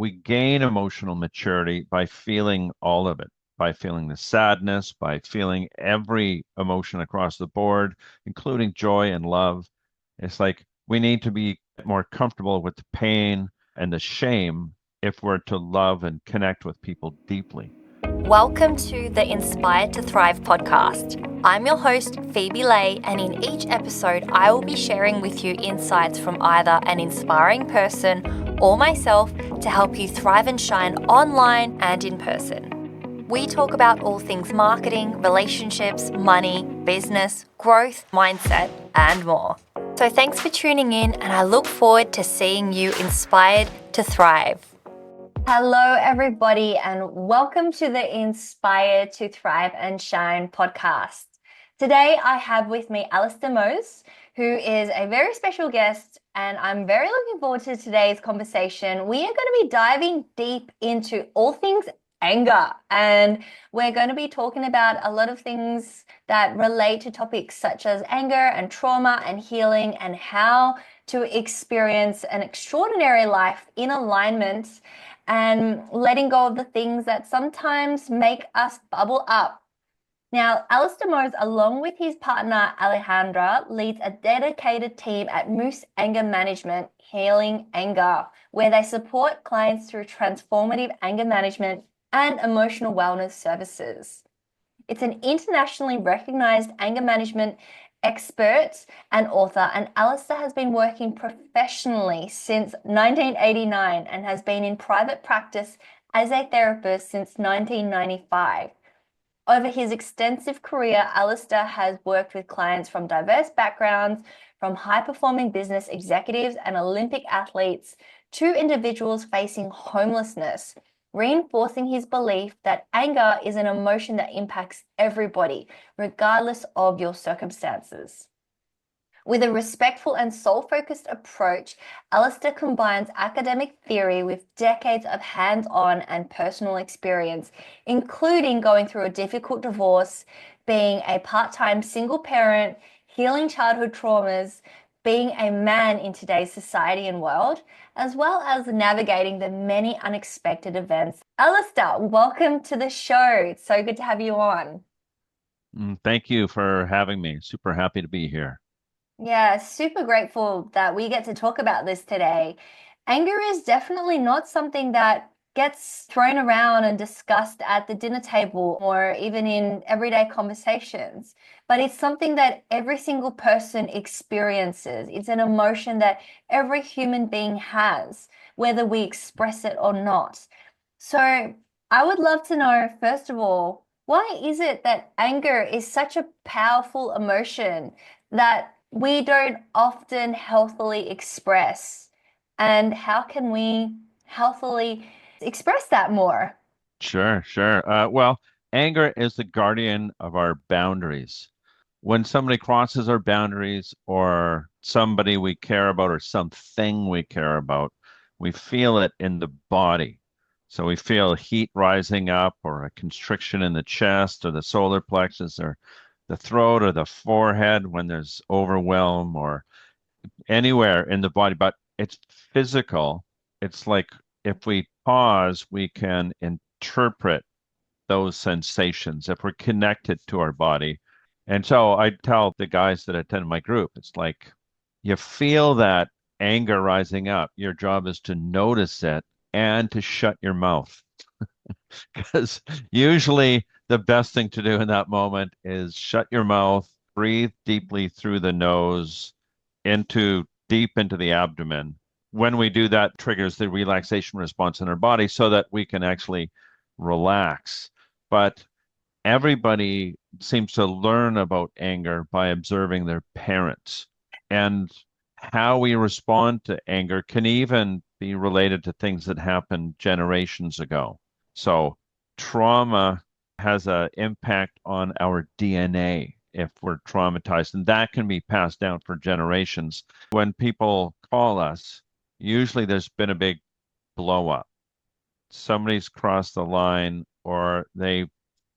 We gain emotional maturity by feeling all of it, by feeling the sadness, by feeling every emotion across the board, including joy and love. It's like we need to be more comfortable with the pain and the shame if we're to love and connect with people deeply. Welcome to the Inspired to Thrive podcast. I'm your host, Phoebe, and in each episode, I will be sharing with you insights from either an inspiring person or myself to help you thrive and shine online and in person. We talk about all things marketing, relationships, money, business, growth, mindset, and more. So thanks for tuning in, and I look forward to seeing you inspired to thrive. Hello, everybody, and welcome to the Inspire to Thrive and Shine podcast. Today, I have with me Alistair Moes, who is a very special guest, and I'm very looking forward to today's conversation. We are going to be diving deep into all things anger, and we're going to be talking about a lot of things that relate to topics such as anger and trauma and healing and how to experience an extraordinary life in alignment and letting go of the things that sometimes make us bubble up. Now, Alistair Moes, along with his partner Alejandra, leads a dedicated team at Moes Anger Management, Healing Anger, where they support clients through transformative anger management and emotional wellness services. It's an internationally recognized anger management expert and author, and Alistair has been working professionally since 1989 and has been in private practice as a therapist since 1995. Over his extensive career, Alistair has worked with clients from diverse backgrounds, from high-performing business executives and Olympic athletes to individuals facing homelessness, reinforcing his belief that anger is an emotion that impacts everybody, regardless of your circumstances. With a respectful and soul-focused approach, Alistair combines academic theory with decades of hands-on and personal experience, including going through a difficult divorce, being a part-time single parent, healing childhood traumas, being a man in today's society and world, as well as navigating the many unexpected events. Alistair, welcome to the show. It's so good to have you on. Thank you for having me. Super happy to be here. Yeah, super grateful that we get to talk about this today. Anger is definitely not something that gets thrown around and discussed at the dinner table or even in everyday conversations, but it's something that every single person experiences. It's an emotion that every human being has, whether we express it or not. So I would love to know, first of all, why is it that anger is such a powerful emotion that we don't often healthily express? And how can we healthily express that more? Sure. Well, anger is the guardian of our boundaries. When somebody crosses our boundaries, or somebody we care about, or something we care about, we feel it in the body. So we feel heat rising up, or a constriction in the chest, or the solar plexus, or the throat, or the forehead when there's overwhelm, or anywhere in the body. But it's physical. It's like if we pause, we can interpret those sensations if we're connected to our body. And so I tell the guys that attend my group, it's like you feel that anger rising up. Your job is to notice it and to shut your mouth. Because usually the best thing to do in that moment is shut your mouth, breathe deeply through the nose, into deep into the abdomen. When we do that, triggers the relaxation response in our body so that we can actually relax. But everybody seems to learn about anger by observing their parents. And how we respond to anger can even be related to things that happened generations ago. So trauma has an impact on our DNA if we're traumatized, and that can be passed down for generations. When people call us, usually there's been a big blow up. Somebody's crossed the line, or they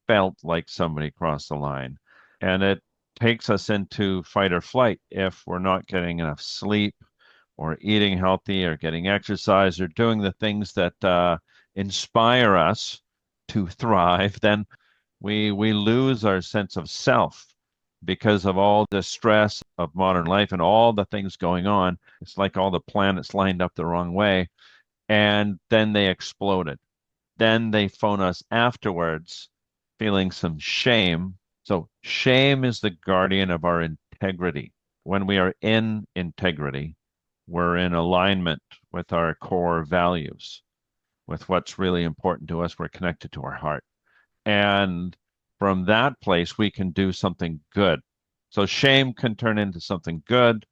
felt like somebody crossed the line. And it takes us into fight or flight if we're not getting enough sleep, or eating healthy or getting exercise or doing the things that inspire us to thrive, then we lose our sense of self because of all the stress of modern life and all the things going on. It's like all the planets lined up the wrong way, and then they exploded. Then they phone us afterwards feeling some shame. So shame is the guardian of our integrity. When we are in integrity, we're in alignment with our core values, with what's really important to us. We're connected to our heart. And from that place, we can do something good. So shame can turn into something good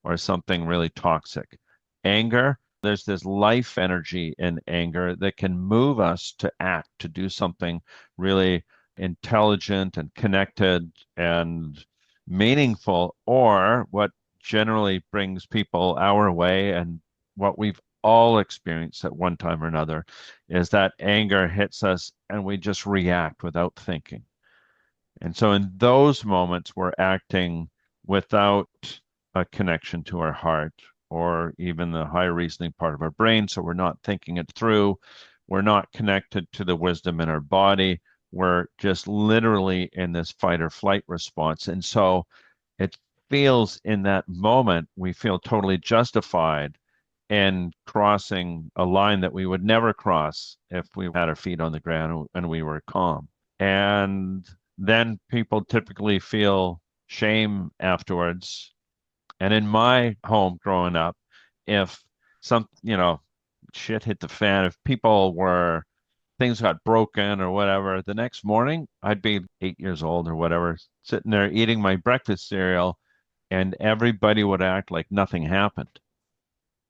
or something really toxic. Anger, there's this life energy in anger that can move us to act, to do something really intelligent and connected and meaningful, or what generally brings people our way and what we've all experienced at one time or another is that anger hits us and we just react without thinking. And so in those moments, we're acting without a connection to our heart or even the higher reasoning part of our brain. So we're not thinking it through. We're not connected to the wisdom in our body. We're just literally in this fight or flight response. And so it feels in that moment, we feel totally justified in crossing a line that we would never cross if we had our feet on the ground and we were calm. And then people typically feel shame afterwards. And in my home growing up, if shit hit the fan, if people were, things got broken or whatever, the next morning I'd be 8 years old or whatever, sitting there eating my breakfast cereal, and everybody would act like nothing happened.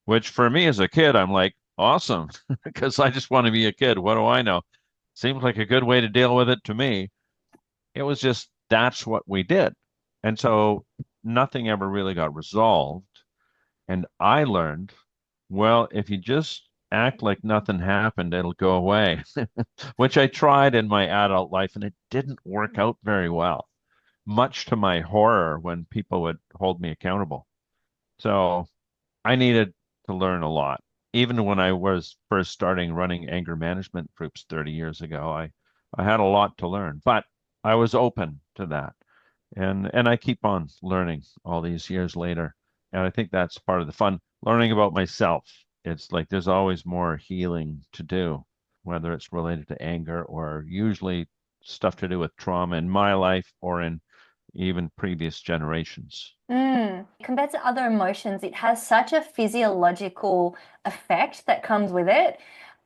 Which for me as a kid, I'm like, awesome, because I just want to be a kid. What do I know? Seems like a good way to deal with it to me. It was just that's what we did. And so nothing ever really got resolved. And I learned, well, if you just act like nothing happened, it'll go away, which I tried in my adult life, and it didn't work out very well, much to my horror when people would hold me accountable. So I needed to learn a lot. Even when I was first starting running anger management groups 30 years ago, I had a lot to learn, but I was open to that. And I keep on learning all these years later. And I think that's part of the fun, learning about myself. It's like there's always more healing to do, whether it's related to anger or usually stuff to do with trauma in my life or in even previous generations. Compared to other emotions, it has such a physiological effect that comes with it.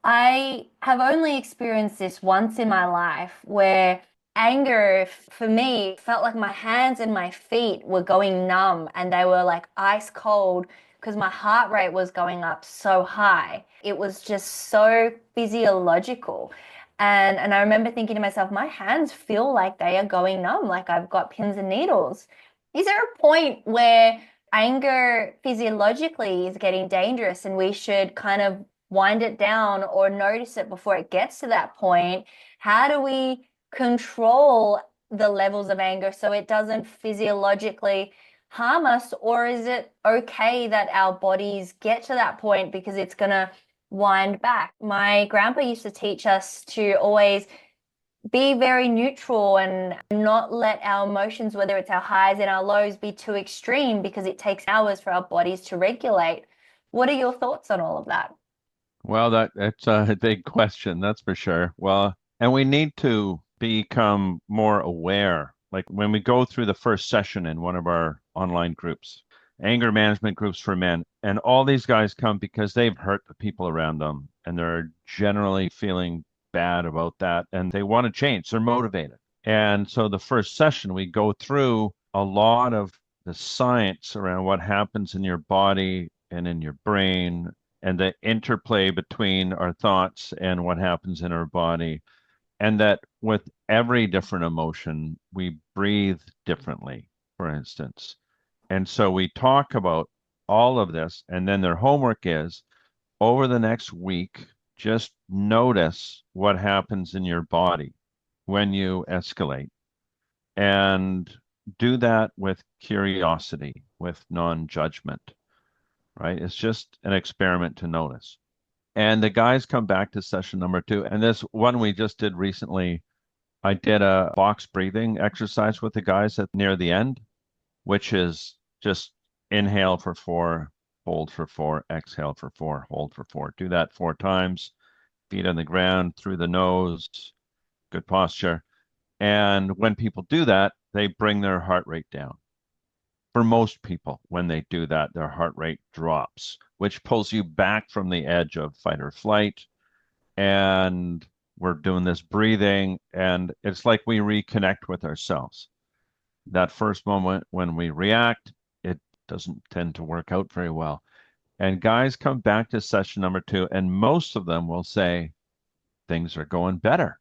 I have only experienced this once in my life where anger for me felt like my hands and my feet were going numb and they were like ice cold because my heart rate was going up so high. It was just so physiological. And I remember thinking to myself, my hands feel like they are going numb, like I've got pins and needles. Is there a point where anger physiologically is getting dangerous and we should kind of wind it down or notice it before it gets to that point? How do we control the levels of anger so it doesn't physiologically harm us? Or is it okay that our bodies get to that point because it's going to wind back? My grandpa used to teach us to always be very neutral and not let our emotions, whether it's our highs and our lows, be too extreme because it takes hours for our bodies to regulate. What are your thoughts on all of that? Well, that's a big question, that's for sure. Well, and we need to become more aware. Like when we go through the first session in one of our online groups, anger management groups for men, and all these guys come because they've hurt the people around them and they're generally feeling bad about that and they want to change. They're motivated. And so the first session, we go through a lot of the science around what happens in your body and in your brain and the interplay between our thoughts and what happens in our body. And that with every different emotion, we breathe differently, for instance. And so we talk about all of this. And then their homework is over the next week, just notice what happens in your body when you escalate and do that with curiosity, with non-judgment. right? It's just an experiment to notice. And the guys come back to session number 2. And this one we just did recently, I did a box breathing exercise with the guys at near the end, which is just inhale for 4, hold for 4, exhale for 4, hold for 4. Do that 4 times, feet on the ground, through the nose, good posture. And when people do that, they bring their heart rate down. For most people, when they do that, their heart rate drops, which pulls you back from the edge of fight or flight. And we're doing this breathing, and it's like we reconnect with ourselves. That first moment when we react, it doesn't tend to work out very well. And guys come back to session number 2, and most of them will say, things are going better.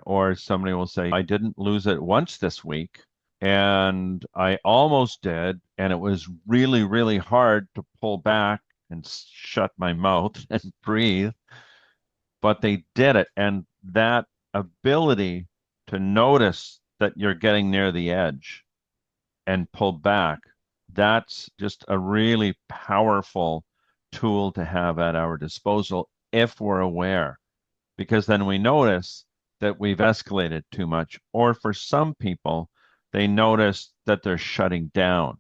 Or somebody will say, I didn't lose it once this week, and I almost did. And it was really, really hard to pull back and shut my mouth and breathe, but they did it. And that ability to notice that you're getting near the edge and pull back, that's just a really powerful tool to have at our disposal if we're aware, because then we notice that we've escalated too much. Or for some people, they notice that they're shutting down,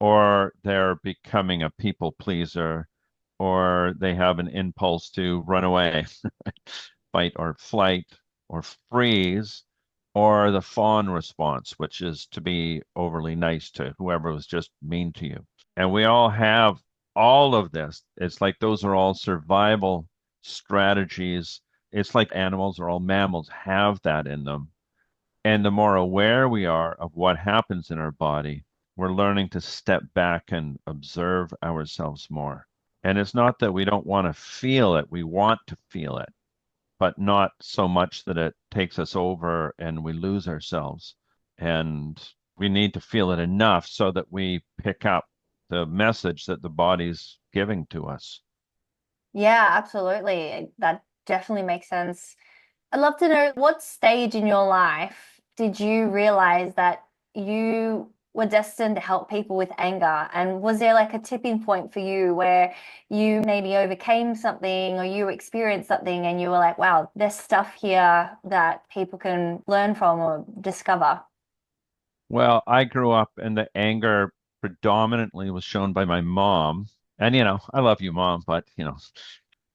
or they're becoming a people pleaser, or they have an impulse to run away, fight or flight, or freeze, or the fawn response, which is to be overly nice to whoever was just mean to you. And we all have all of this. It's like those are all survival strategies. It's like animals or all mammals have that in them. And the more aware we are of what happens in our body, we're learning to step back and observe ourselves more. And it's not that we don't want to feel it, we want to feel it, but not so much that it takes us over and we lose ourselves. And we need to feel it enough so that we pick up the message that the body's giving to us. Yeah, absolutely. That definitely makes sense. I'd love to know what stage in your life did you realize that you were destined to help people with anger? And was there like a tipping point for you where you maybe overcame something or you experienced something and you were like, wow, there's stuff here that people can learn from or discover? Well, I grew up and the anger predominantly was shown by my mom. And, I love you, mom, but,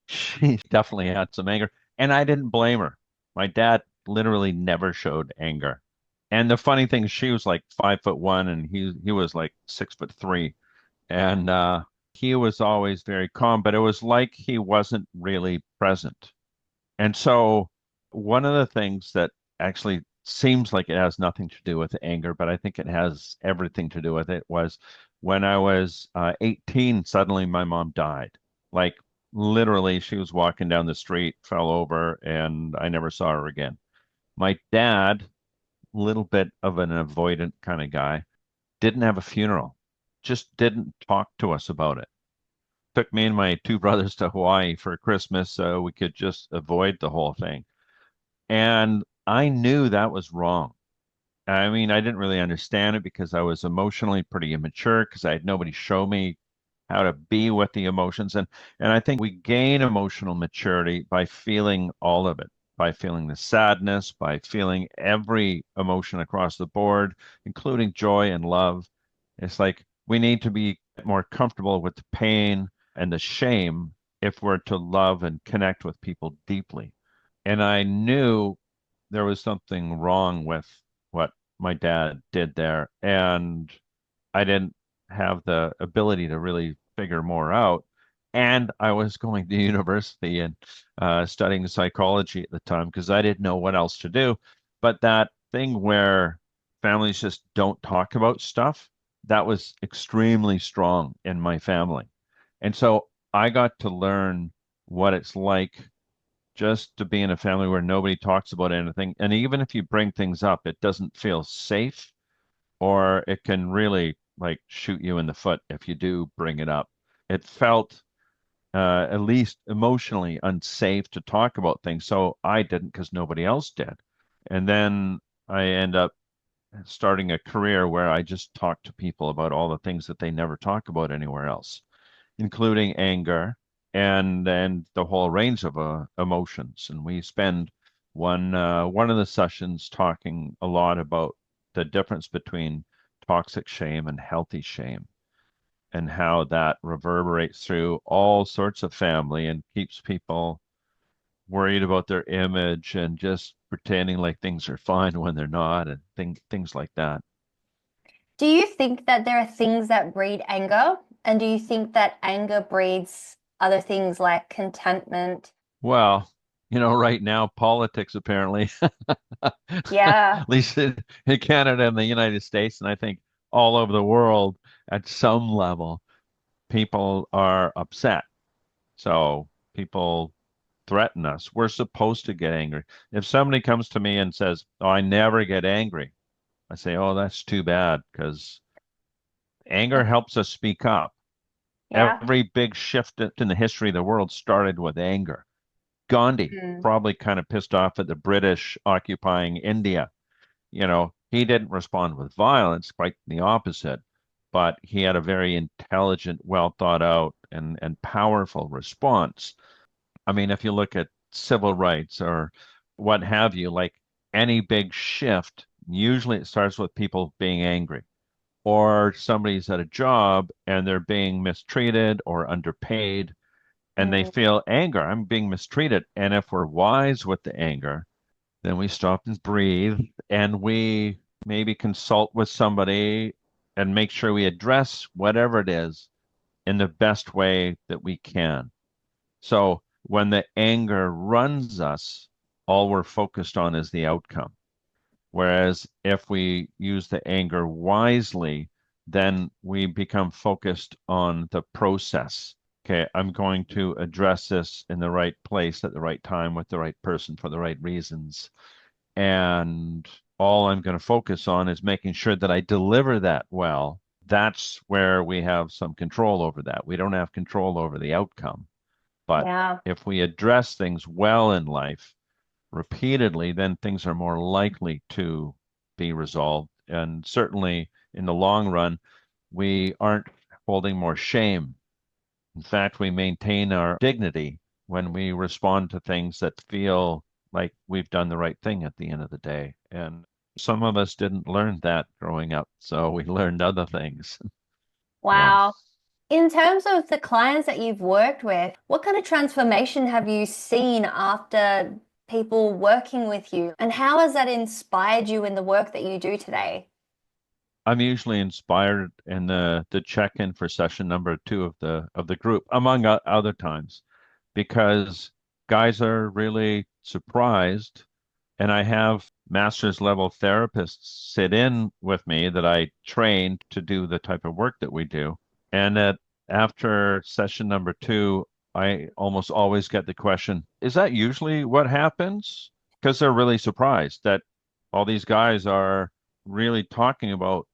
she definitely had some anger. And I didn't blame her. My dad literally never showed anger. And the funny thing, she was like 5'1" and he was like 6'3". And he was always very calm, but it was like he wasn't really present. And so one of the things that actually seems like it has nothing to do with anger, but I think it has everything to do with it, was when I was 18, suddenly my mom died. Like literally, she was walking down the street, fell over, and I never saw her again. My dad, little bit of an avoidant kind of guy, didn't have a funeral, just didn't talk to us about it. Took me and my 2 brothers to Hawaii for Christmas so we could just avoid the whole thing. And I knew that was wrong. I mean, I didn't really understand it because I was emotionally pretty immature because I had nobody show me how to be with the emotions. And I think we gain emotional maturity by feeling all of it, by feeling the sadness, by feeling every emotion across the board, including joy and love. It's like we need to be more comfortable with the pain and the shame if we're to love and connect with people deeply. And I knew there was something wrong with what my dad did there. And I didn't have the ability to really figure more out. And I was going to university and studying psychology at the time because I didn't know what else to do. But that thing where families just don't talk about stuff, that was extremely strong in my family. And so I got to learn what it's like just to be in a family where nobody talks about anything. And even if you bring things up, it doesn't feel safe, or it can really like shoot you in the foot if you do bring it up. It felt at least emotionally unsafe to talk about things. So I didn't because nobody else did. And then I end up starting a career where I just talk to people about all the things that they never talk about anywhere else. including anger and the whole range of emotions. And we spend one of the sessions talking a lot about the difference between toxic shame and healthy shame, and how that reverberates through all sorts of family and keeps people worried about their image and just pretending like things are fine when they're not, and things like that. Do you think that there are things that breed anger? And do you think that anger breeds other things like contentment? Well, right now, politics apparently, Yeah. at least in Canada and the United States, and I think all over the world, at some level, people are upset. So people threaten us. We're supposed to get angry. If somebody comes to me and says, "Oh, I never get angry," I say, "Oh, that's too bad," because anger helps us speak up. Yeah. Every big shift in the history of the world started with anger. Gandhi Mm, probably kind of pissed off at the British occupying India. He didn't respond with violence, quite the opposite, but he had a very intelligent, well thought out, and powerful response. I mean, if you look at civil rights or what have you, like any big shift, usually it starts with people being angry, or somebody's at a job and they're being mistreated or underpaid, and they mm, feel anger. I'm being mistreated. And if we're wise with the anger, then we stop and breathe, and we maybe consult with somebody and make sure we address whatever it is in the best way that we can. So when the anger runs us, all we're focused on is the outcome. Whereas if we use the anger wisely, then we become focused on the process. Okay, I'm going to address this in the right place at the right time with the right person for the right reasons. And all I'm going to focus on is making sure that I deliver that well. That's where we have some control over that. We don't have control over the outcome. But yeah. if we address things well in life repeatedly, then things are more likely to be resolved. And certainly in the long run, we aren't holding more shame. In fact, we maintain our dignity when we respond to things that feel like we've done the right thing at the end of the day. And some of us didn't learn that growing up, so we learned other things. Yeah. Wow. In terms of the clients that you've worked with, what kind of transformation have you seen after people working with you? And how has that inspired you in the work that you do today? I'm usually inspired in the check-in for session number two of the group, among other times, because guys are really surprised, and I have master's level therapists sit in with me that I train to do the type of work that we do. And that after session number two, I almost always get the question, is that usually what happens? Because they're really surprised that all these guys are really talking about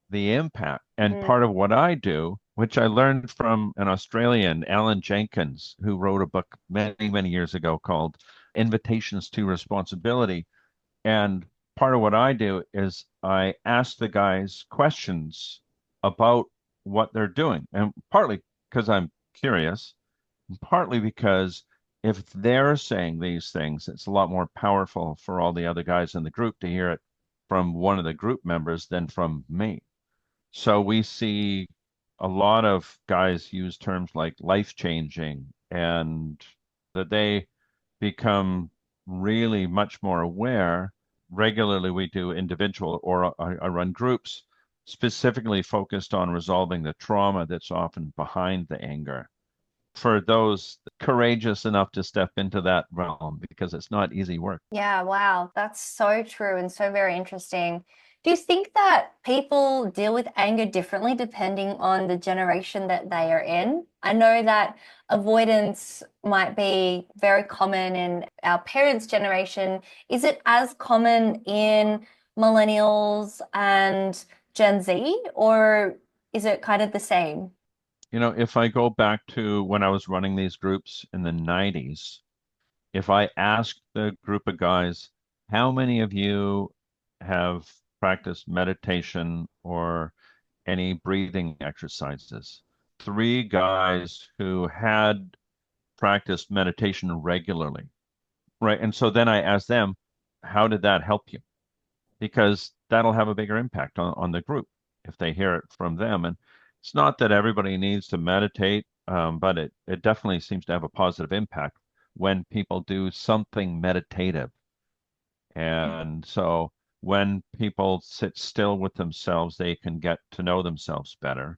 the impact. And Mm, part of what I do, which I learned from an Australian, Alan Jenkins, who wrote a book many, many years ago called Invitations to Responsibility. And part of what I do is I ask the guys questions about what they're doing. And partly because I'm curious, and partly because if they're saying these things, it's a lot more powerful for all the other guys in the group to hear it from one of the group members than from me. So we see a lot of guys use terms like life changing, and that they become really much more aware. Regularly, we do individual, or I run groups specifically focused on resolving the trauma that's often behind the anger, for those courageous enough to step into that realm, because it's not easy work. yeah, wow. That's so true and so very interesting. Do you think that people deal with anger differently depending on the generation that they are in? I know that avoidance might be very common in our parents' generation. Is it as common in millennials and Gen Z, or is it kind of the same? If I go back to when I was running these groups in the 90s, if I asked the group of guys, how many of you have practiced meditation or any breathing exercises? three guys who had practiced meditation regularly, right? And so then I asked them, how did that help you? Because that'll have a bigger impact on the group if they hear it from them. And it's not that everybody needs to meditate, but it definitely seems to have a positive impact when people do something meditative. And so when people sit still with themselves, they can get to know themselves better.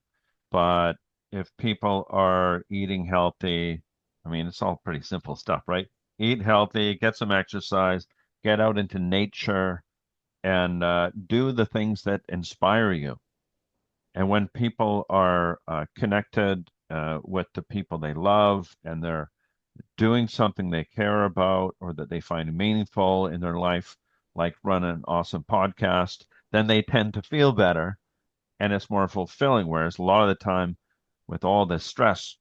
But if people are eating healthy, I mean, it's all pretty simple stuff, right? Eat healthy, get some exercise, get out into nature, and do the things that inspire you. And when people are connected with the people they love and they're doing something they care about or that they find meaningful in their life, like run an awesome podcast, then they tend to feel better and it's more fulfilling. Whereas a lot of the time, with all the stress,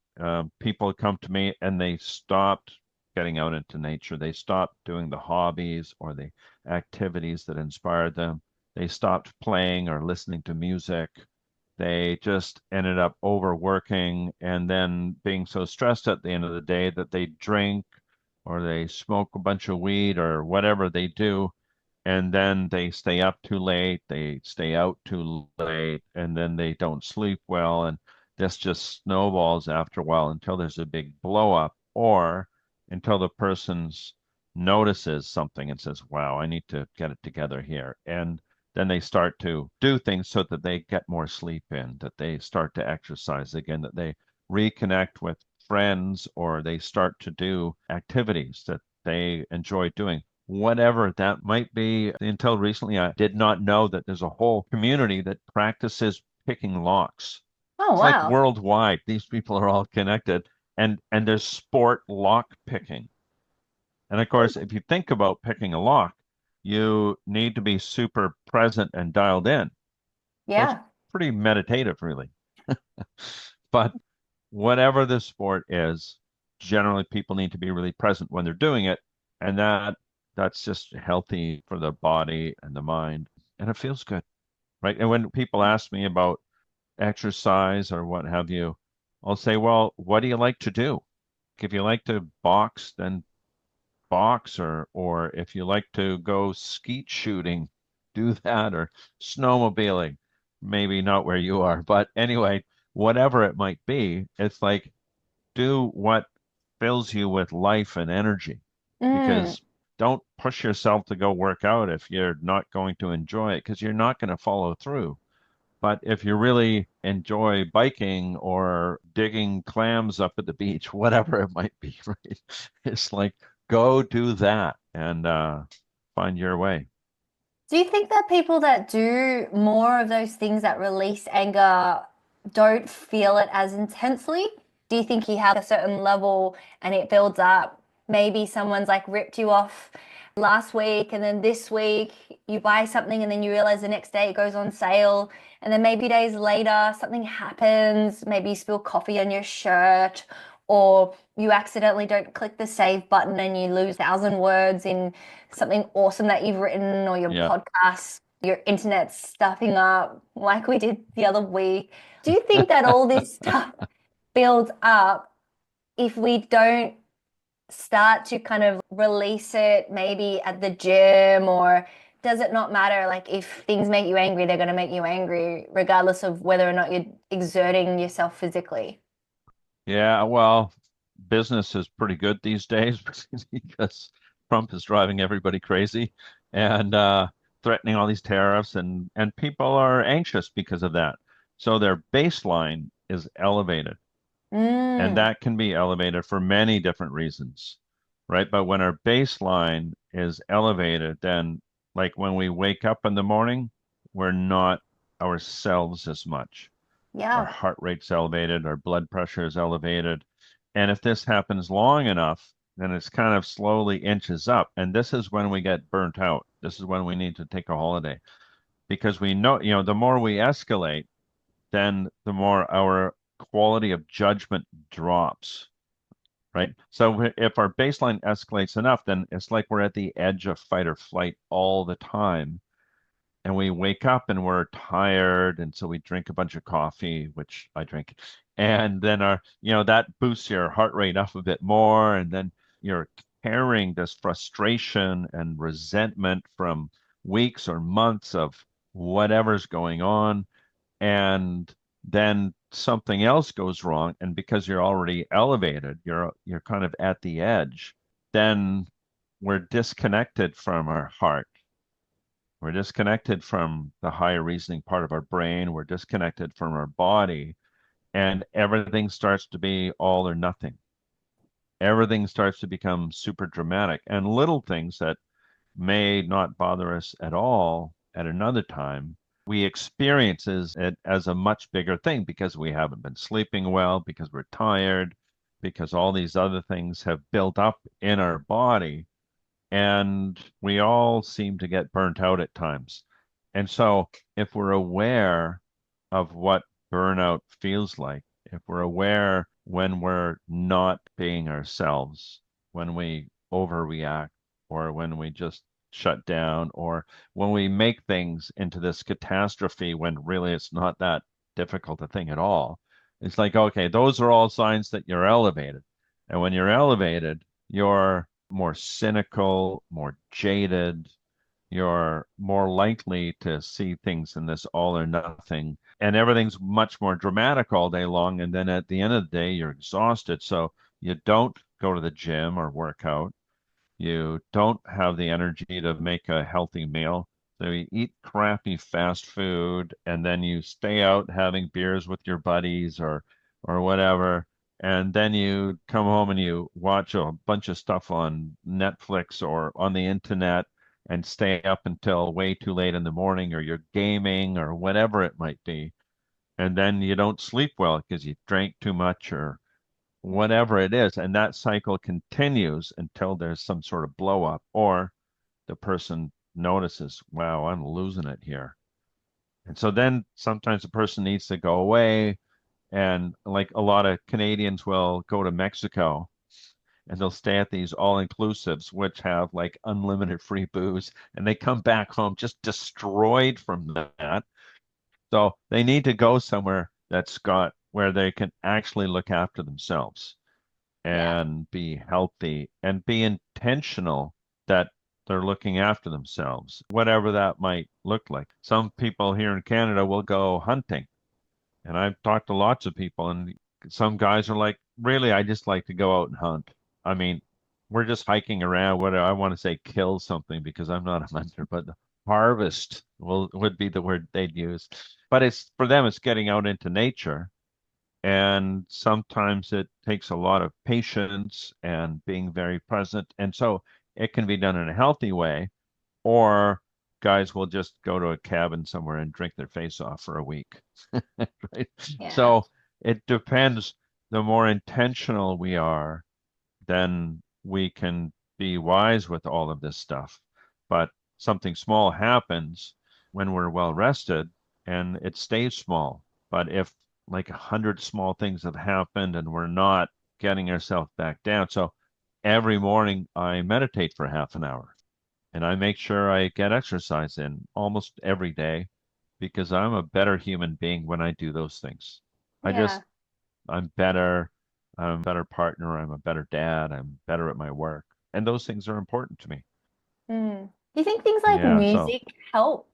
people come to me and they stopped getting out into nature. They stopped doing the hobbies or the activities that inspired them. They stopped playing or listening to music. They just ended up overworking and then being so stressed at the end of the day that they drink or they smoke a bunch of weed or whatever they do, and then they stay up too late, they stay out too late, and then they don't sleep well, and this just snowballs after a while until there's a big blow up, or until the person's notices something and says, "Wow, I need to get it together here." And then they start to do things so that they get more sleep in, that they start to exercise again, that they reconnect with friends, or they start to do activities that they enjoy doing, whatever that might be. Until recently, I did not know that there's a whole community that practices picking locks. Oh, It's like wow. worldwide. These people are all connected, and there's sport lock picking. And of course, if you think about picking a lock, you need to be super present and dialed in. So it's Yeah. pretty meditative, really. But whatever the sport is, generally people need to be really present when they're doing it, and that's just healthy for the body and the mind, and it feels good, right? And when people ask me about exercise or what have you, I'll say, well, what do you like to do? If you like to box, then box, or if you like to go skeet shooting, do that, or snowmobiling. Maybe not where you are, but anyway, whatever it might be, it's like do what fills you with life and energy, Mm. because don't push yourself to go work out if you're not going to enjoy it, because you're not going to follow through. But if you really enjoy biking or digging clams up at the beach, whatever it might be, right? It's like go do that and find your way. Do you think that people that do more of those things that release anger don't feel it as intensely? Do you think you have a certain level and it builds up? Maybe someone's like ripped you off last week, and then this week you buy something, and then you realize the next day it goes on sale. And then maybe days later something happens. Maybe you spill coffee on your shirt, or you accidentally don't click the save button and you lose 1,000 words in something awesome that you've written, or your Yeah. podcast, your internet's stuffing up like we did the other week. Do you think that all this stuff builds up if we don't start to kind of release it maybe at the gym, or does it not matter? Like if things make you angry, they're going to make you angry regardless of whether or not you're exerting yourself physically. Yeah, well, business is pretty good these days because Trump is driving everybody crazy and threatening all these tariffs, and people are anxious because of that. So their baseline is elevated, and Mm, that can be elevated for many different reasons, right? But when our baseline is elevated, then like when we wake up in the morning, we're not ourselves as much. Our yeah. heart rate's elevated, our blood pressure is elevated. And if this happens long enough, then it's kind of slowly inches up. And this is when we get burnt out. This is when we need to take a holiday, because we know, the more we escalate, then the more our quality of judgment drops, right? So if our baseline escalates enough, then it's like we're at the edge of fight or flight all the time. and we wake up and we're tired, and so we drink a bunch of coffee, which I drink, and then that boosts your heart rate up a bit more, and then you're carrying this frustration and resentment from weeks or months of whatever's going on, and then something else goes wrong, and because you're already elevated, you're kind of at the edge, then we're disconnected from our heart. We're disconnected from the higher reasoning part of our brain. We're disconnected from our body, and everything starts to be all or nothing. Everything starts to become super dramatic, and little things that may not bother us at all at another time, we experiences it as a much bigger thing because we haven't been sleeping well, because we're tired, because all these other things have built up in our body, and we all seem to get burnt out at times. And so, if we're aware of what burnout feels like, if we're aware when we're not being ourselves, when we overreact, or when we just shut down, or when we make things into this catastrophe when really it's not that difficult a thing at all, it's like, okay, those are all signs that you're elevated. And when you're elevated, you're more cynical, more jaded, you're more likely to see things in this all or nothing, and everything's much more dramatic all day long. And then at the end of the day, you're exhausted. So you don't go to the gym or work out. You don't have the energy to make a healthy meal. So you eat crappy fast food, and then you stay out having beers with your buddies or whatever. And then you come home and you watch a bunch of stuff on Netflix or on the internet and stay up until way too late in the morning, or you're gaming or whatever it might be. And then you don't sleep well because you drank too much or whatever it is. And that cycle continues until there's some sort of blow up, or the person notices, wow, I'm losing it here. And so then sometimes the person needs to go away. And like a lot of Canadians will go to Mexico and they'll stay at these all inclusives, which have like unlimited free booze, and they come back home just destroyed from that. So they need to go somewhere that's got where they can actually look after themselves Yeah. and be healthy and be intentional that they're looking after themselves, whatever that might look like. Some people here in Canada will go hunting, and I've talked to lots of people, and some guys are like, really, I just like to go out and hunt. I mean, we're just hiking around. What I want to say, kill something because I'm not a hunter, but harvest would be the word they'd use. But it's for them, it's getting out into nature, and sometimes it takes a lot of patience and being very present. And so it can be done in a healthy way, or guys will just go to a cabin somewhere and drink their face off for a week. Right? Yeah. So it depends. The more intentional we are, then we can be wise with all of this stuff. But something small happens when we're well rested, and it stays small. But if like 100 small things have happened and we're not getting ourselves back down. So every morning I meditate for half an hour, and I make sure I get exercise in almost every day because I'm a better human being when I do those things. I just, Yeah. I'm better. I'm a better partner. I'm a better dad. I'm better at my work. And those things are important to me. Mm. Do you think things like Yeah. So, music help?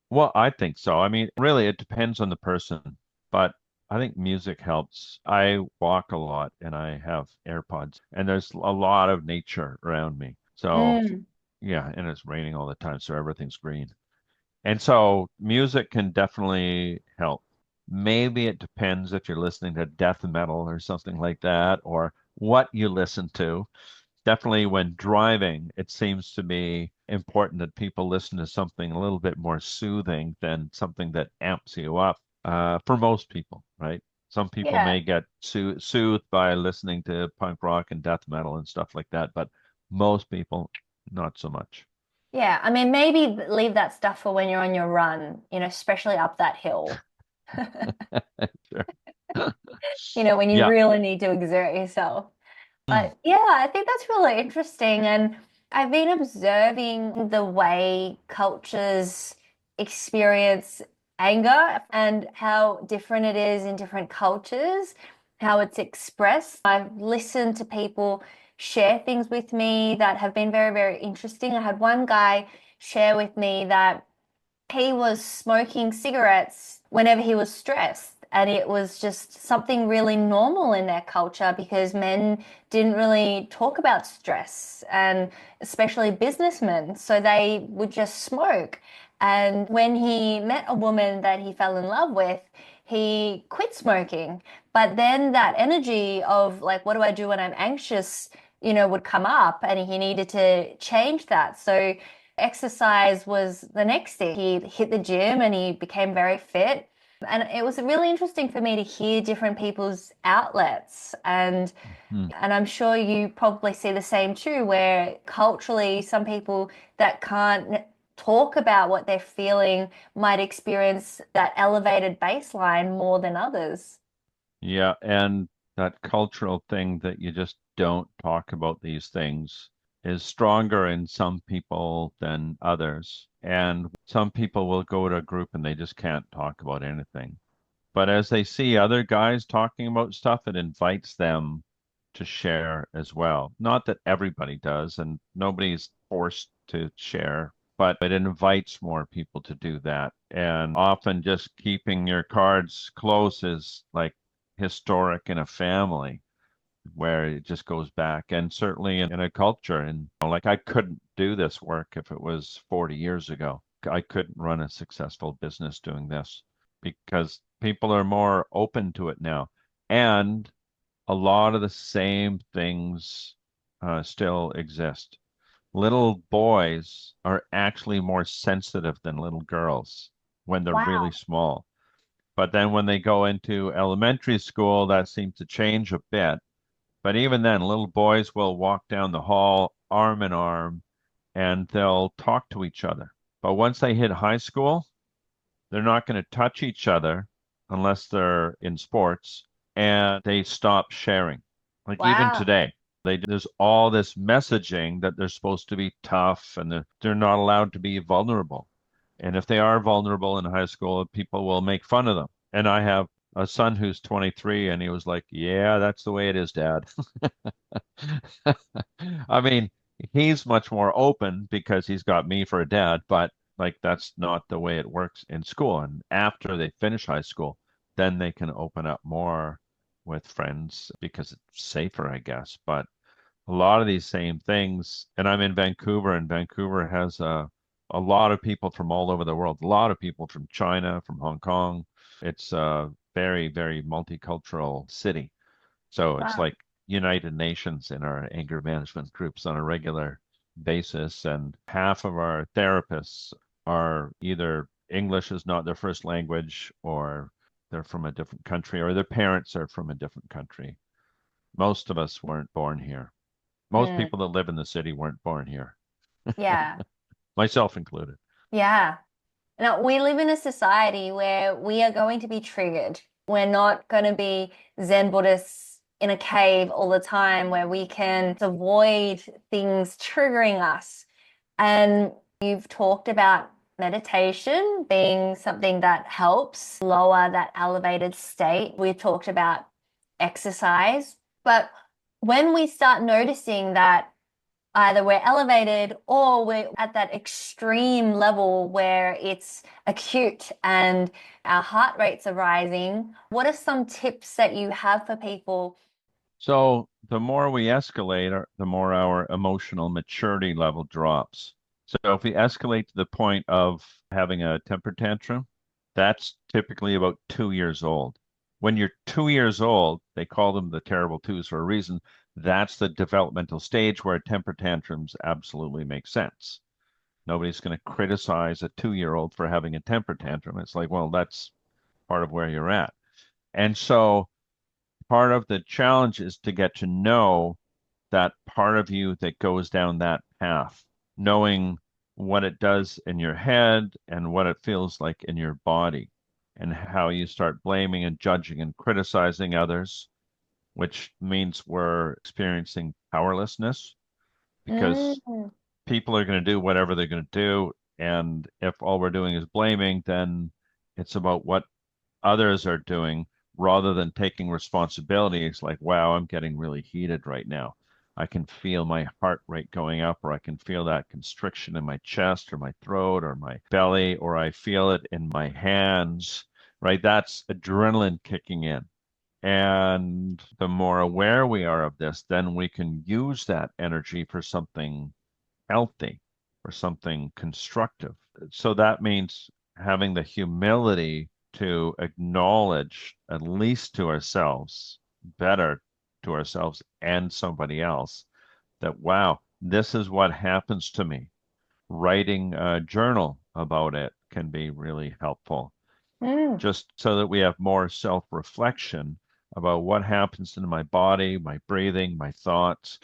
well, I think so. I mean, really, it depends on the person, but I think music helps. I walk a lot and I have AirPods, and there's a lot of nature around me. So, Mm. yeah, and it's raining all the time, so everything's green. And so music can definitely help. Maybe it depends if you're listening to death metal or something like that, or what you listen to. Definitely when driving, it seems to be important that people listen to something a little bit more soothing than something that amps you up, for most people, right? Some people Yeah. may get soothed by listening to punk rock and death metal and stuff like that, but most people, not so much. Yeah. I mean, maybe leave that stuff for when you're on your run, especially up that hill. Sure. When you Yeah. really need to exert yourself. Mm. But yeah, I think that's really interesting. And I've been observing the way cultures experience anger and how different it is in different cultures, how it's expressed. I've listened to people share things with me that have been very, very interesting. I had one guy share with me that he was smoking cigarettes whenever he was stressed. And it was just something really normal in their culture because men didn't really talk about stress, and especially businessmen. So they would just smoke. And when he met a woman that he fell in love with, he quit smoking. But then that energy of like, what do I do when I'm anxious, would come up, and he needed to change that. So exercise was the next thing. He hit the gym and he became very fit. And it was really interesting for me to hear different people's outlets. Hmm. And I'm sure you probably see the same too, where culturally some people that can't talk about what they're feeling might experience that elevated baseline more than others. Yeah, and that cultural thing that you just don't talk about these things is stronger in some people than others. And some people will go to a group and they just can't talk about anything. But as they see other guys talking about stuff, it invites them to share as well. Not that everybody does, and nobody's forced to share, but it invites more people to do that. And often just keeping your cards close is like historic in a family where it just goes back. And certainly in a culture, and like I couldn't do this work if it was 40 years ago. I couldn't run a successful business doing this because people are more open to it now. And a lot of the same things still exist. Little boys are actually more sensitive than little girls when they're really Wow. small. But then when they go into elementary school, that seems to change a bit. But even then, little boys will walk down the hall arm in arm and they'll talk to each other. But once they hit high school, they're not going to touch each other unless they're in sports, and they stop sharing. Like even Wow. today, there's all this messaging that they're supposed to be tough and they're not allowed to be vulnerable. And if they are vulnerable in high school, people will make fun of them. And I have a son who's 23 and he was like, "Yeah, that's the way it is, Dad." I mean, he's much more open because he's got me for a dad, but like that's not the way it works in school. And after they finish high school, then they can open up more with friends because it's safer, I guess. But a lot of these same things, and I'm in Vancouver, and Vancouver has a lot of people from all over the world, a lot of people from China, from Hong Kong. It's a very, very multicultural city. So it's Wow. like United Nations in our anger management groups on a regular basis. And half of our therapists are either English is not their first language, or they're from a different country, or their parents are from a different country. Most of us weren't born here. Most Mm, people that live in the city weren't born here, yeah. myself included. Yeah. Now, we live in a society where we are going to be triggered. We're not going to be Zen Buddhists in a cave all the time where we can avoid things triggering us. And you've talked about meditation being something that helps lower that elevated state. We've talked about exercise. But when we start noticing that either we're elevated or we're at that extreme level where it's acute and our heart rates are rising, what are some tips that you have for people? So the more we escalate, the more our emotional maturity level drops. So if we escalate to the point of having a temper tantrum, that's typically about 2 years old. When you're 2 years old, they call them the terrible twos for a reason. That's the developmental stage where temper tantrums absolutely make sense. Nobody's going to criticize a 2-year-old for having a temper tantrum. It's like, well, that's part of where you're at. And so part of the challenge is to get to know that part of you that goes down that path, knowing what it does in your head and what it feels like in your body, and how you start blaming and judging and criticizing others, which means we're experiencing powerlessness because Mm, people are going to do whatever they're going to do. And if all we're doing is blaming, then it's about what others are doing rather than taking responsibility. It's like, wow, I'm getting really heated right now. I can feel my heart rate going up, or I can feel that constriction in my chest or my throat or my belly, or I feel it in my hands, right? That's adrenaline kicking in. And the more aware we are of this, then we can use that energy for something healthy or something constructive. So that means having the humility to acknowledge, at least to ourselves, better to ourselves and somebody else, that, wow, this is what happens to me. Writing a journal about it can be really helpful, Mm. just so that we have more self-reflection about what happens in my body, my breathing, my thoughts,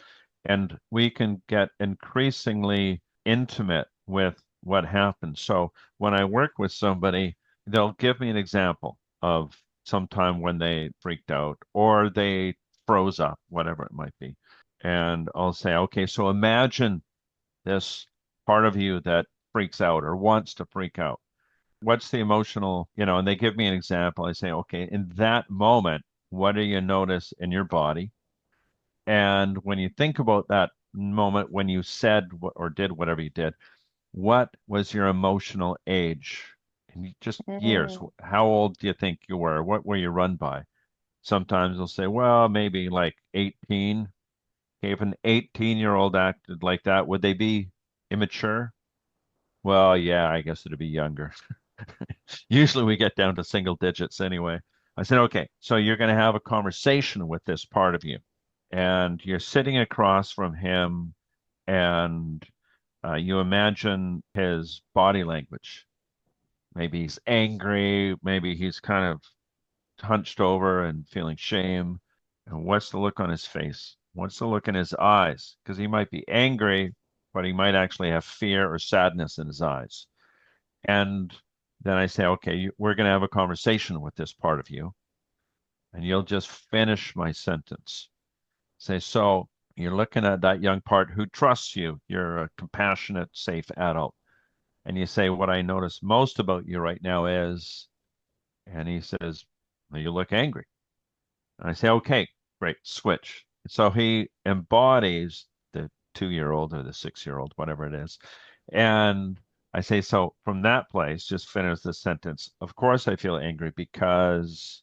and we can get increasingly intimate with what happens. So when I work with somebody, they'll give me an example of sometime when they freaked out or they froze up, whatever it might be. And I'll say, okay, so imagine this part of you that freaks out or wants to freak out. What's the emotional, and they give me an example. I say, okay, in that moment, what do you notice in your body? And when you think about that moment when you said or did whatever you did, what was your emotional age? And just years. Mm. How old do you think you were? What were you run by? Sometimes they'll say, well, maybe like 18. Okay, if an 18-year-old acted like that, would they be immature? Well, yeah, I guess it'd be younger. Usually we get down to single digits anyway. I said, okay, so you're going to have a conversation with this part of you, and you're sitting across from him, and you imagine his body language. Maybe he's angry, maybe he's kind of hunched over and feeling shame. And what's the look on his face? What's the look in his eyes? Because he might be angry, but he might actually have fear or sadness in his eyes. And then I say, okay, we're going to have a conversation with this part of you, and you'll just finish my sentence. Say, so you're looking at that young part who trusts you. You're a compassionate, safe adult. And you say, what I notice most about you right now is, and he says, well, you look angry. And I say, okay, great, switch. So he embodies the 2-year-old or the 6-year-old, whatever it is. And I say, so from that place, just finish the sentence. Of course, I feel angry because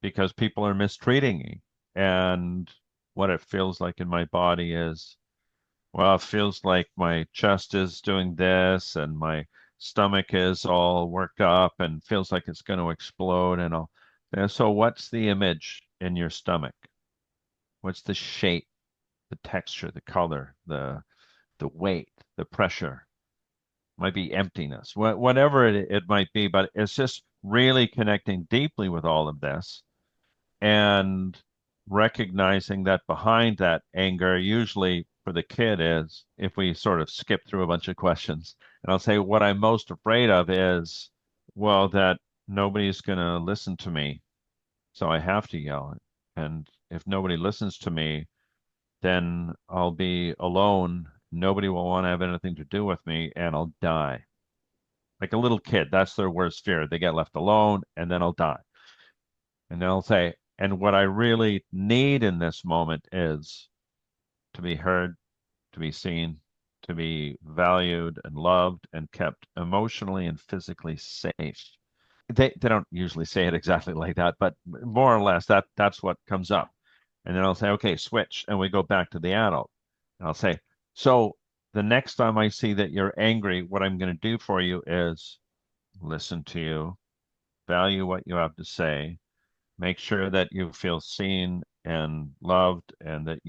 people are mistreating me. And what it feels like in my body is, well, it feels like my chest is doing this and my stomach is all worked up and feels like it's going to explode and all. And so what's the image in your stomach? What's the shape, the texture, the color, the weight, the pressure? Might be emptiness, whatever it might be, but it's just really connecting deeply with all of this and recognizing that behind that anger, usually for the kid, is if we sort of skip through a bunch of questions, and I'll say, what I'm most afraid of is, well, that nobody's going to listen to me, so I have to yell. And if nobody listens to me, then I'll be alone. Nobody will want to have anything to do with me, and I'll die. Like a little kid, that's their worst fear. They get left alone, and then I'll die. And they'll say, and what I really need in this moment is to be heard, to be seen, to be valued and loved and kept emotionally and physically safe. They don't usually say it exactly like that, but more or less that's what comes up. And then I'll say, okay, switch. And we go back to the adult. And I'll say, so the next time I see that you're angry, what I'm going to do for you is listen to you, value what you have to say, make sure that you feel seen and loved, and that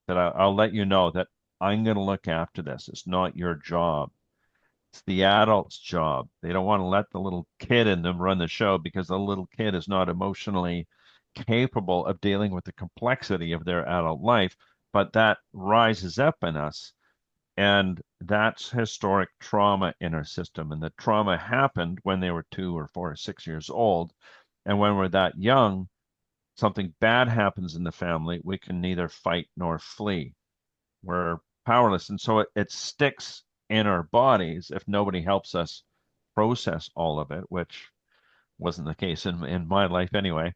I'll let you know that I'm going to look after this. It's not your job. It's the adult's job. They don't want to let the little kid in them run the show because the little kid is not emotionally capable of dealing with the complexity of their adult life. But that rises up in us, and that's historic trauma in our system. And the trauma happened when they were 2 or 4 or 6 years old. And when we're that young, something bad happens in the family, we can neither fight nor flee. We're powerless. And so it sticks in our bodies if nobody helps us process all of it, which wasn't the case in my life anyway.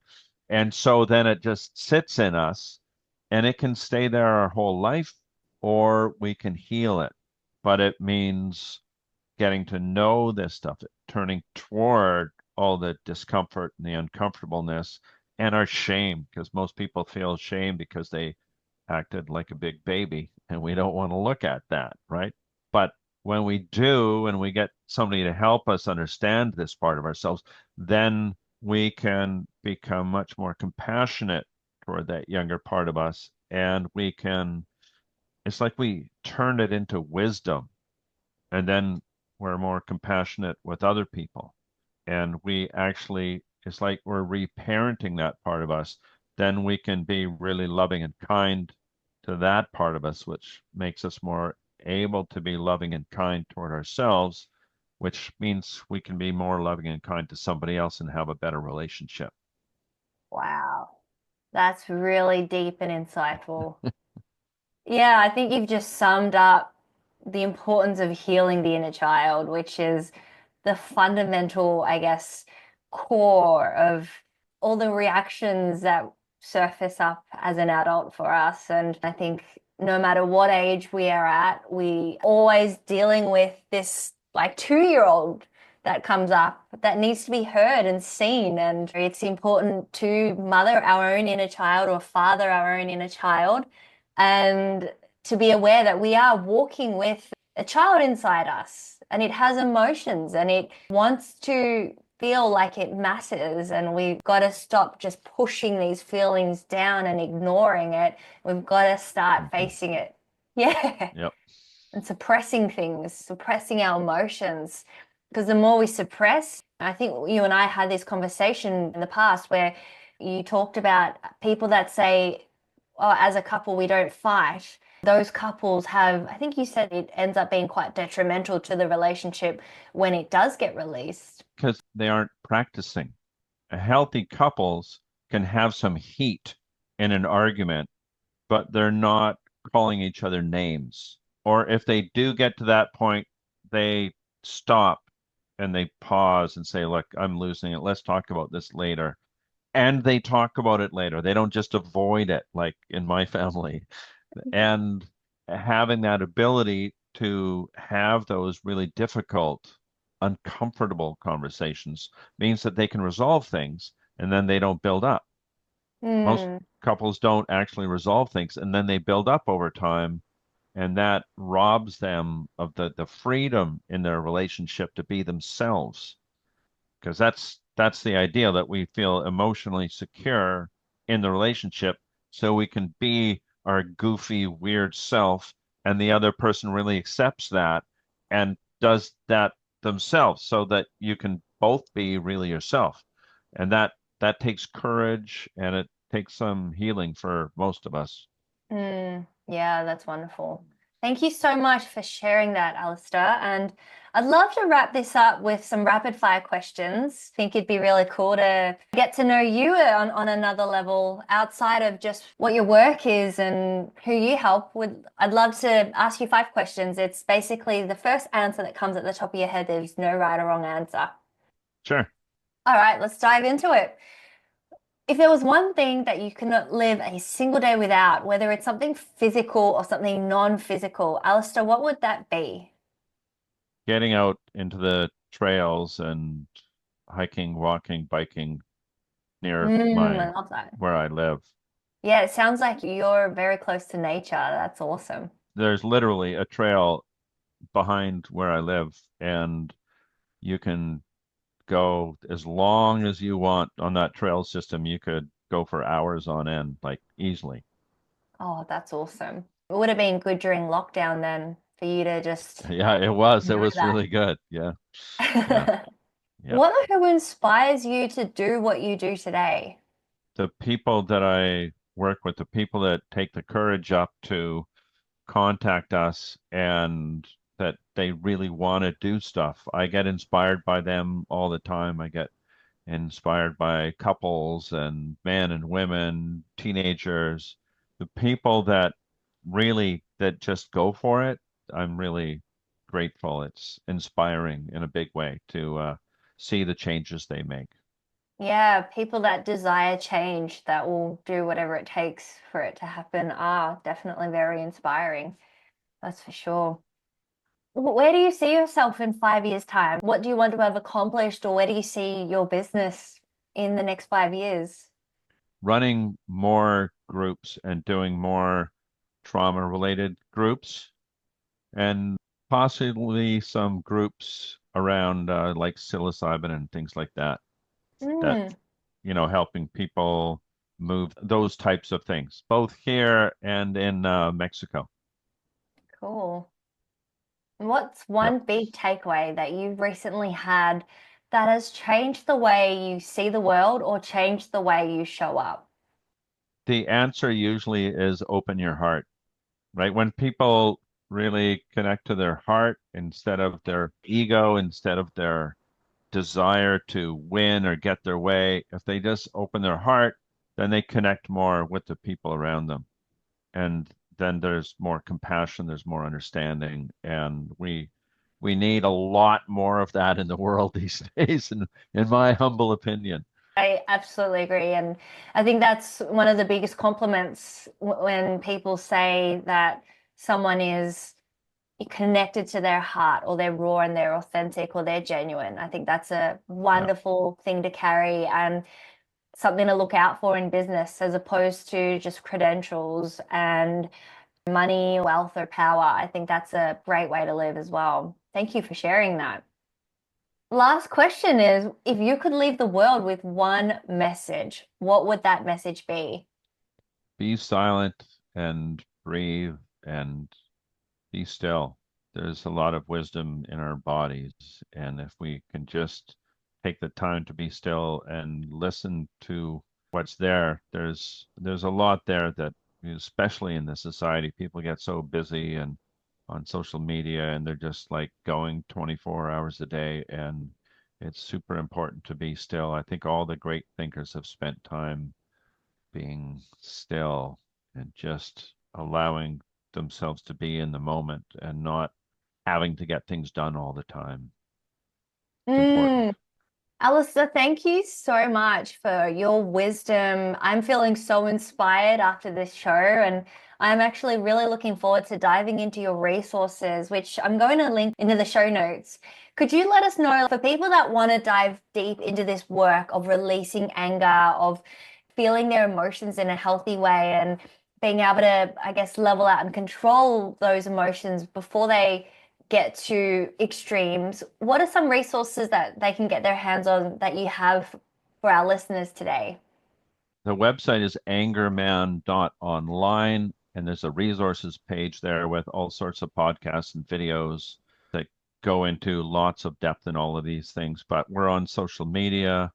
And so then it just sits in us and it can stay there our whole life, or we can heal it. But it means getting to know this stuff, turning toward all the discomfort and the uncomfortableness and our shame, because most people feel shame because they acted like a big baby, and we don't want to look at that, right? But when we do, and we get somebody to help us understand this part of ourselves, then we can become much more compassionate toward that younger part of us. And we can, it's like we turn it into wisdom, and then we're more compassionate with other people. And we actually, it's like we're reparenting that part of us. Then we can be really loving and kind to that part of us, which makes us more able to be loving and kind toward ourselves, which means we can be more loving and kind to somebody else and have a better relationship. Wow. That's really deep and insightful. Yeah, I think you've just summed up the importance of healing the inner child, which is the fundamental, I guess, core of all the reactions that surface up as an adult for us. And I think no matter what age we are at, we always dealing with this like 2-year-old that comes up that needs to be heard and seen. And it's important to mother our own inner child or father our own inner child, and to be aware that we are walking with a child inside us and it has emotions and it wants to feel like it matters, and we've got to stop just pushing these feelings down and ignoring it. We've got to start Mhm. facing it. Yeah. Yep. And suppressing things, suppressing our emotions. Because the more we suppress, I think you and I had this conversation in the past where you talked about people that say, oh, as a couple, we don't fight. Those couples have, I think you said it ends up being quite detrimental to the relationship when it does get released. Because they aren't practicing. Healthy couples can have some heat in an argument, but they're not calling each other names. Or if they do get to that point, they stop and they pause and say, look, I'm losing it. Let's talk about this later. And they talk about it later. They don't just avoid it like in my family. And having that ability to have those really difficult, uncomfortable conversations means that they can resolve things and then they don't build up. Most Hmm. couples don't actually resolve things and then they build up over time, and that robs them of the freedom in their relationship to be themselves, because that's the idea, that we feel emotionally secure in the relationship so we can be our goofy weird self, and the other person really accepts that and does that themselves, so that you can both be really yourself. And that takes courage, and it takes some healing for most of us. Yeah, that's wonderful. Thank you so much for sharing that, Alistair. And I'd love to wrap this up with some rapid fire questions. I think it'd be really cool to get to know you on another level outside of just what your work is and who you help with. I'd love to ask you 5 questions. It's basically the first answer that comes at the top of your head. There's no right or wrong answer. Sure. All right, let's dive into it. If there was one thing that you could not live a single day without, whether it's something physical or something non-physical, Alistair, what would that be? Getting out into the trails and hiking, walking, biking near I my love that. where I live. Yeah, it sounds like you're very close to nature. That's awesome. There's literally a trail behind where I live, and you can go as long as you want on that trail system. You could go for hours on end, like easily. Oh, that's awesome. It would have been good during lockdown then for you to just Yeah, it was. It know was really good. Yeah, yeah, that. yeah. What who inspires you to do what you do today? The people that I work with, the people that take the courage up to contact us and that they really want to do stuff. I get inspired by them all the time. I get inspired by couples and men and women, teenagers, the people that really that just go for it. I'm really grateful. It's inspiring in a big way to see the changes they make. Yeah, people that desire change, that will do whatever it takes for it to happen, are definitely very inspiring. That's for sure. Where do you see yourself in 5 years' time? What do you want to have accomplished, or where do you see your business in the next 5 years? Running more groups and doing more trauma related groups, and possibly some groups around like psilocybin and things like that, that, Mm, helping people move those types of things, both here and in Mexico. cool. What's Yep. one big takeaway that you've recently had that has changed the way you see the world or changed the way you show up? The answer usually is open your heart, right? When people really connect to their heart instead of their ego, instead of their desire to win or get their way, if they just open their heart, then they connect more with the people around them. And then there's more compassion, there's more understanding, and we need a lot more of that in the world these days, in my humble opinion. I absolutely agree. And I think that's one of the biggest compliments when people say that someone is connected to their heart, or they're raw and they're authentic or they're genuine. I think that's a Yeah. wonderful thing to carry and something to look out for in business, as opposed to just credentials and money, wealth, or power. I think that's a great way to live as well. Thank you for sharing that. Last question is, if you could leave the world with one message, what would that message be? Be silent and breathe and be still. There's a lot of wisdom in our bodies, and if we can just take the time to be still and listen to what's there, there's a lot there that, especially in this society, people get so busy and on social media, and they're just like going 24 hours a day, and it's super important to be still. I think all the great thinkers have spent time being still and just allowing themselves to be in the moment and not having to get things done all the time. It's important. Mm, Alistair, thank you so much for your wisdom. I'm feeling so inspired after this show, and I'm actually really looking forward to diving into your resources, which I'm going to link into the show notes. Could you let us know, for people that want to dive deep into this work of releasing anger, of feeling their emotions in a healthy way, and being able to, I guess, level out and control those emotions before they get to extremes, what are some resources that they can get their hands on that you have for our listeners today? The website is angerman.online, and there's a resources page there with all sorts of podcasts and videos that go into lots of depth in all of these things. But we're on social media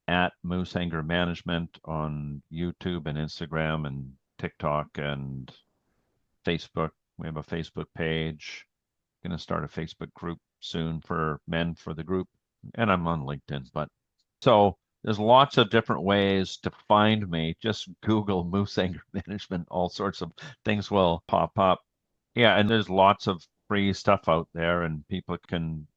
at Moose Anger Management on YouTube and Instagram and TikTok and Facebook. We have a Facebook page. Going to start a Facebook group soon for men for the group, and I'm on LinkedIn. But so there's lots of different ways to find me. Just Google Moose Anger Management. All sorts of things will pop up. Yeah, and there's lots of free stuff out there, and people can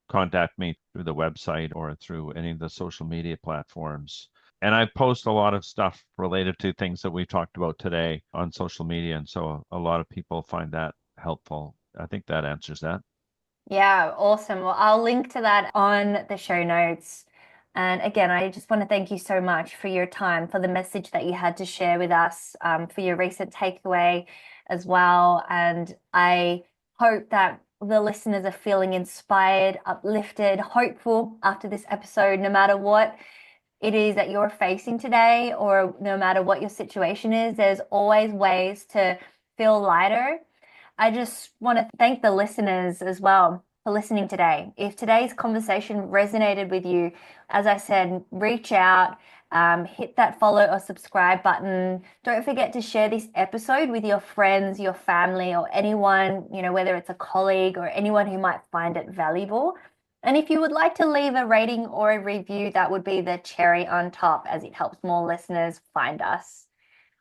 contact me through the website or through any of the social media platforms. And I post a lot of stuff related to things that we talked about today on social media. And so a lot of people find that helpful. I think that answers that. Yeah, awesome. Well, I'll link to that on the show notes. And again, I just want to thank you so much for your time, for the message that you had to share with us, for your recent takeaway as well. And I hope that the listeners are feeling inspired, uplifted, hopeful after this episode, no matter what it is that you're facing today, or no matter what your situation is, there's always ways to feel lighter. I just want to thank the listeners as well for listening today. If today's conversation resonated with you, as I said, reach out, hit that follow or subscribe button. Don't forget to share this episode with your friends, your family, or anyone, whether it's a colleague or anyone who might find it valuable. And if you would like to leave a rating or a review, that would be the cherry on top, as it helps more listeners find us.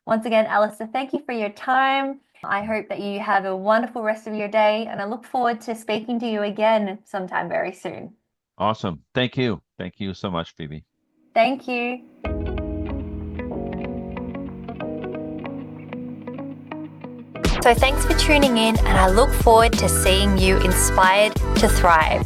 Once again, Alistair, thank you for your time. I hope that you have a wonderful rest of your day, and I look forward to speaking to you again sometime very soon. Awesome. Thank you. Thank you so much, Phoebe. Thank you. So thanks for tuning in, and I look forward to seeing you inspired to thrive.